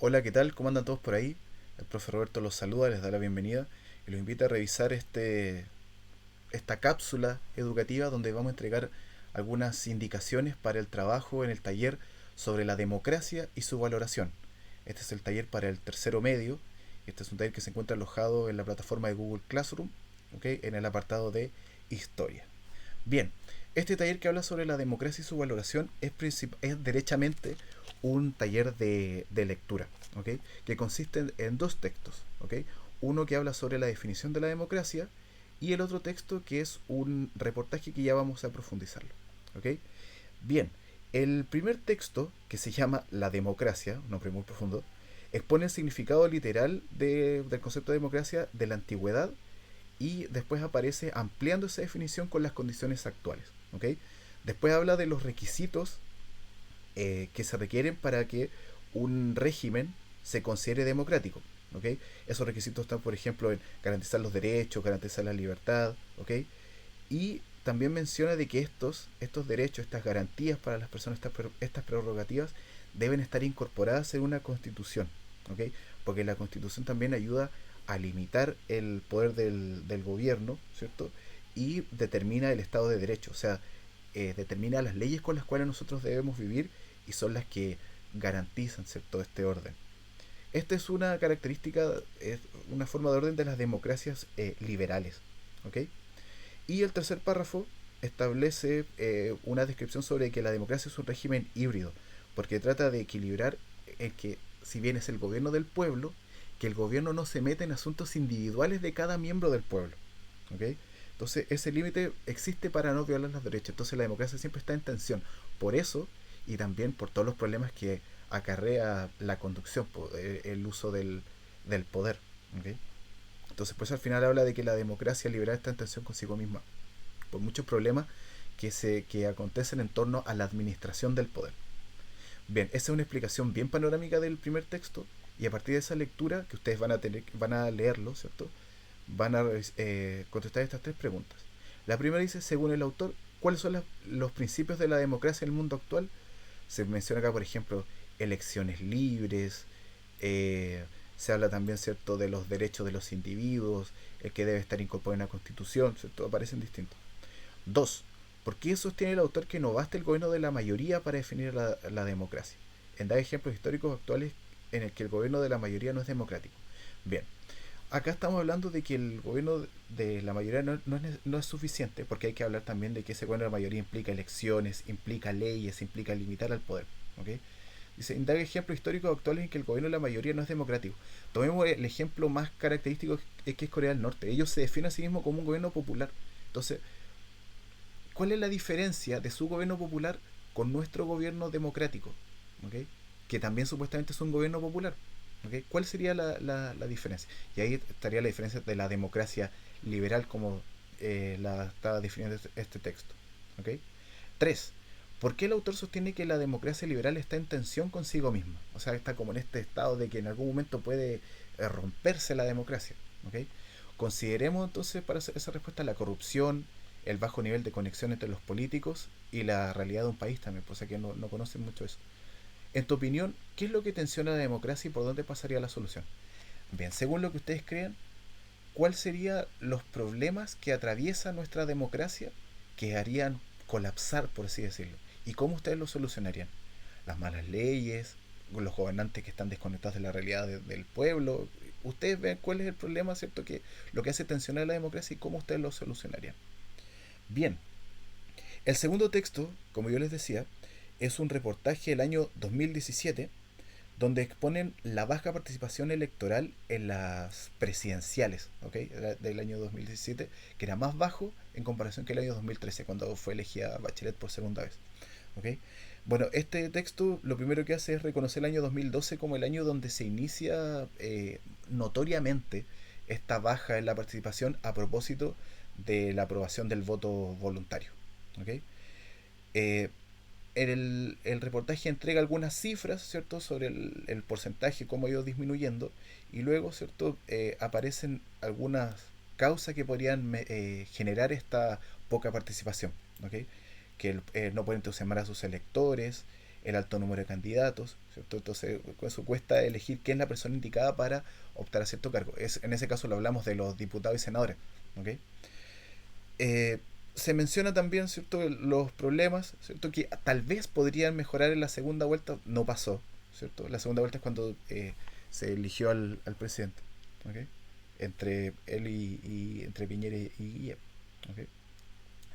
Hola, ¿qué tal? ¿Cómo andan todos por ahí? El profe Roberto los saluda, les da la bienvenida y los invita a revisar esta cápsula educativa donde vamos a entregar algunas indicaciones para el trabajo en el taller sobre la democracia y su valoración. Este es el taller para el tercero medio. Este es un taller que se encuentra alojado en la plataforma de Google Classroom, ¿ok? En el apartado de historia. Bien, este taller que habla sobre la democracia y su valoración es derechamente un taller de lectura, ¿ok? Que consiste en dos textos, ¿ok? Uno que habla sobre la definición de la democracia y el otro texto que es un reportaje que ya vamos a profundizarlo, ¿ok? Bien, el primer texto, que se llama La democracia, un nombre muy profundo, expone el significado literal del concepto de democracia de la antigüedad y después aparece ampliando esa definición con las condiciones actuales. ¿Ok? Después habla de los requisitos que se requieren para que un régimen se considere democrático. ¿Ok? Esos requisitos están, por ejemplo, en garantizar los derechos, garantizar la libertad. ¿Ok? Y también menciona de que estos derechos, estas garantías para las personas, estas prerrogativas, deben estar incorporadas en una constitución. ¿Ok? Porque la constitución también ayuda a limitar el poder del gobierno, ¿cierto? Y determina el Estado de Derecho, o sea, determina las leyes con las cuales nosotros debemos vivir y son las que garantizan, ¿cierto?, este orden. Esta es una característica, es una forma de orden de las democracias liberales. ¿Ok? Y el tercer párrafo establece una descripción sobre que la democracia es un régimen híbrido, porque trata de equilibrar el que, si bien es el gobierno del pueblo, que el gobierno no se mete en asuntos individuales de cada miembro del pueblo. ¿Ok? Entonces ese límite existe para no violar los derechos. Entonces la democracia siempre está en tensión. Por eso, y también por todos los problemas que acarrea la conducción, el uso del poder. ¿Ok? Entonces, pues al final habla de que la democracia liberal está en tensión consigo misma, por muchos problemas que acontecen en torno a la administración del poder. Bien, esa es una explicación bien panorámica del primer texto, y a partir de esa lectura, que ustedes van a leerlo, ¿cierto? Van a contestar estas tres preguntas. La primera dice, según el autor, ¿cuáles son los principios de la democracia en el mundo actual? Se menciona acá, por ejemplo, elecciones libres, eh, se habla también, ¿cierto?, de los derechos de los individuos, el que debe estar incorporado en la Constitución, ¿cierto? Aparecen distintos. Dos, ¿por qué sostiene el autor que no basta el gobierno de la mayoría para definir la democracia? En dar ejemplos históricos actuales en el que el gobierno de la mayoría no es democrático. Bien, acá estamos hablando de que el gobierno de la mayoría no es suficiente, porque hay que hablar también de que ese gobierno de la mayoría implica elecciones, implica leyes, implica limitar al poder. ¿Ok? Dice, indaga ejemplos históricos actuales en que el gobierno de la mayoría no es democrático. Tomemos el ejemplo más característico, que es Corea del Norte. Ellos se definen a sí mismos como un gobierno popular. Entonces, ¿cuál es la diferencia de su gobierno popular con nuestro gobierno democrático? ¿Ok? Que también supuestamente es un gobierno popular. ¿Ok? ¿Cuál sería la diferencia? Y ahí estaría la diferencia de la democracia liberal como la está definiendo este texto. ¿Ok? 3. ¿Por qué el autor sostiene que la democracia liberal está en tensión consigo misma? O sea, está como en este estado de que en algún momento puede romperse la democracia. ¿Ok? Consideremos entonces para hacer esa respuesta la corrupción, el bajo nivel de conexión entre los políticos y la realidad de un país también, pues que no conocen mucho eso. En tu opinión, ¿qué es lo que tensiona la democracia y por dónde pasaría la solución? Bien, según lo que ustedes crean, ¿cuáles serían los problemas que atraviesa nuestra democracia que harían colapsar, por así decirlo? ¿Y cómo ustedes lo solucionarían? Las malas leyes, los gobernantes que están desconectados de la realidad del pueblo. Ustedes ven cuál es el problema, ¿cierto? Que lo que hace tensionar la democracia y cómo ustedes lo solucionarían. Bien, el segundo texto, como yo les decía, es un reportaje del año 2017 donde exponen la baja participación electoral en las presidenciales, ¿ok? Del año 2017, que era más bajo en comparación que el año 2013, cuando fue elegida Bachelet por segunda vez. ¿Ok? Bueno, este texto lo primero que hace es reconocer el año 2012 como el año donde se inicia notoriamente esta baja en la participación a propósito de la aprobación del voto voluntario. ¿Ok? Eh, el reportaje entrega algunas cifras, ¿cierto?, sobre el porcentaje, cómo ha ido disminuyendo, y luego, ¿cierto?, aparecen algunas causas que podrían generar esta poca participación, ¿ok? Que no pueden entusiasmar a sus electores, el alto número de candidatos, ¿cierto? Entonces, eso cuesta elegir quién es la persona indicada para optar a cierto cargo. En ese caso lo hablamos de los diputados y senadores, ¿ok? Eh, Se menciona también, ¿cierto?, los problemas, ¿cierto?, que tal vez podrían mejorar en la segunda vuelta. No pasó, ¿cierto? La segunda vuelta es cuando se eligió al presidente, ¿ok? Entre él y entre Piñera y Guille, ¿ok?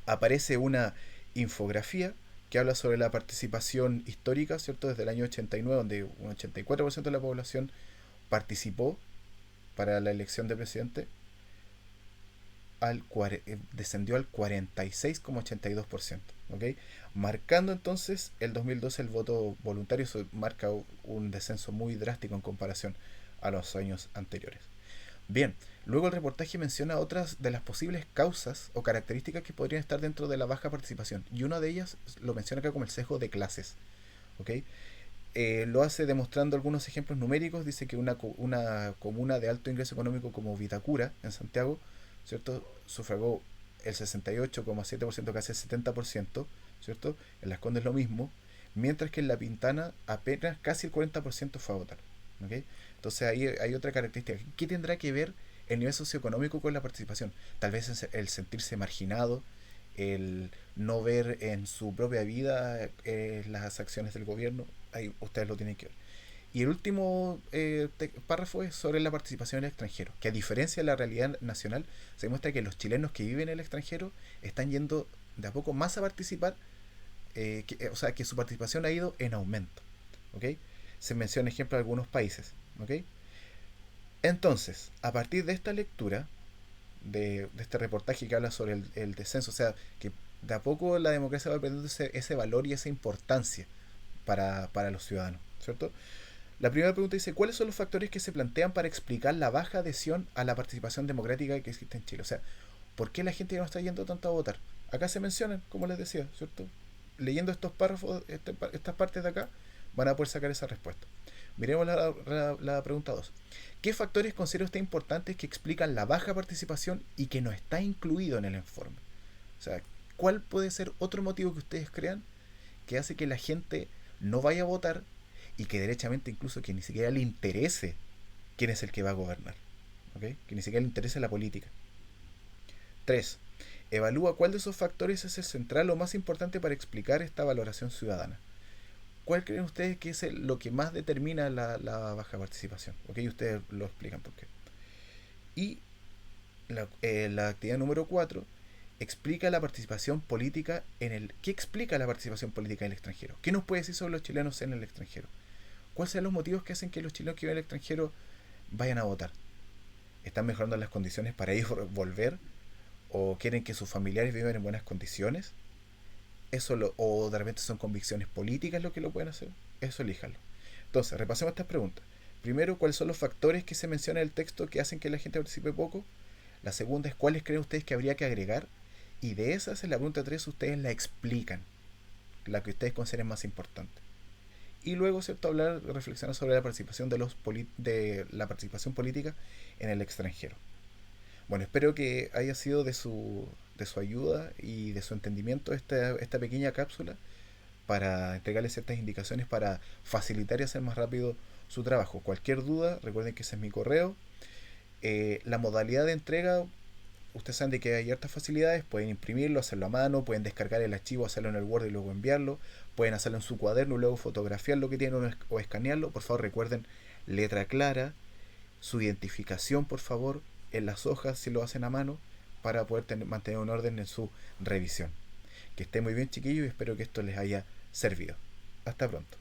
Aparece una infografía que habla sobre la participación histórica, ¿cierto? Desde el año 89, donde un 84% de la población participó para la elección de presidente, descendió al 46,82%, ¿ok? Marcando entonces el 2012 el voto voluntario. Eso marca un descenso muy drástico en comparación a los años anteriores. Bien, luego el reportaje menciona otras de las posibles causas o características que podrían estar dentro de la baja participación, y una de ellas lo menciona acá como el sesgo de clases, ¿ok? Lo hace demostrando algunos ejemplos numéricos. Dice que una comuna de alto ingreso económico como Vitacura, en Santiago, ¿cierto?, sufragó el 68,7%, casi el 70%, ¿cierto? En Las Condes lo mismo, mientras que en La Pintana apenas casi el 40% fue a votar, ¿ok? Entonces ahí hay otra característica. ¿Qué tendrá que ver el nivel socioeconómico con la participación? Tal vez el sentirse marginado, el no ver en su propia vida las acciones del gobierno. Ahí ustedes lo tienen que ver. Y el último párrafo es sobre la participación en el extranjero, que a diferencia de la realidad nacional, se muestra que los chilenos que viven en el extranjero están yendo de a poco más a participar, o sea, que su participación ha ido en aumento, ¿ok? Se menciona ejemplo de algunos países, ¿ok? Entonces, a partir de esta lectura, de este reportaje que habla sobre el descenso, o sea, que de a poco la democracia va perdiendo ese valor y esa importancia para los ciudadanos, ¿cierto? La primera pregunta dice: ¿cuáles son los factores que se plantean para explicar la baja adhesión a la participación democrática que existe en Chile? O sea, ¿por qué la gente ya no está yendo tanto a votar? Acá se mencionan, como les decía, ¿cierto? Leyendo estos párrafos, estas partes de acá, van a poder sacar esa respuesta. Miremos la pregunta 2. ¿Qué factores considera usted importantes que explican la baja participación y que no está incluido en el informe? O sea, ¿cuál puede ser otro motivo que ustedes crean que hace que la gente no vaya a votar y que derechamente incluso que ni siquiera le interese quién es el que va a gobernar? ¿Ok? Que ni siquiera le interese la política. 3. Evalúa cuál de esos factores es el central o más importante para explicar esta valoración ciudadana. ¿Cuál creen ustedes que es lo que más determina la baja participación? ¿Ok? Ustedes lo explican por qué. Y la actividad número 4 explica la participación política ¿Qué explica la participación política en el extranjero? ¿Qué nos puede decir sobre los chilenos en el extranjero? ¿Cuáles son los motivos que hacen que los chilenos que viven en el extranjero vayan a votar? ¿Están mejorando las condiciones para ellos volver? ¿O quieren que sus familiares vivan en buenas condiciones? ¿O de repente son convicciones políticas lo que lo pueden hacer? Eso elíjanlo. Entonces, repasemos estas preguntas. Primero, ¿cuáles son los factores que se mencionan en el texto que hacen que la gente participe poco? La segunda es: ¿cuáles creen ustedes que habría que agregar? Y de esas, en la pregunta 3 ustedes la explican, la que ustedes consideren más importante. Y luego, ¿cierto?, reflexionar sobre la participación de la participación política en el extranjero. Bueno, espero que haya sido de su ayuda y de su entendimiento esta pequeña cápsula para entregarles ciertas indicaciones para facilitar y hacer más rápido su trabajo. Cualquier duda, recuerden que ese es mi correo. La modalidad de entrega, ustedes saben de que hay hartas facilidades. Pueden imprimirlo, hacerlo a mano, pueden descargar el archivo, hacerlo en el Word y luego enviarlo. Pueden hacerlo en su cuaderno y luego fotografiar lo que tienen o escanearlo. Por favor, recuerden letra clara, su identificación, por favor, en las hojas si lo hacen a mano, para poder mantener un orden en su revisión. Que esté muy bien, chiquillos, y espero que esto les haya servido. Hasta pronto.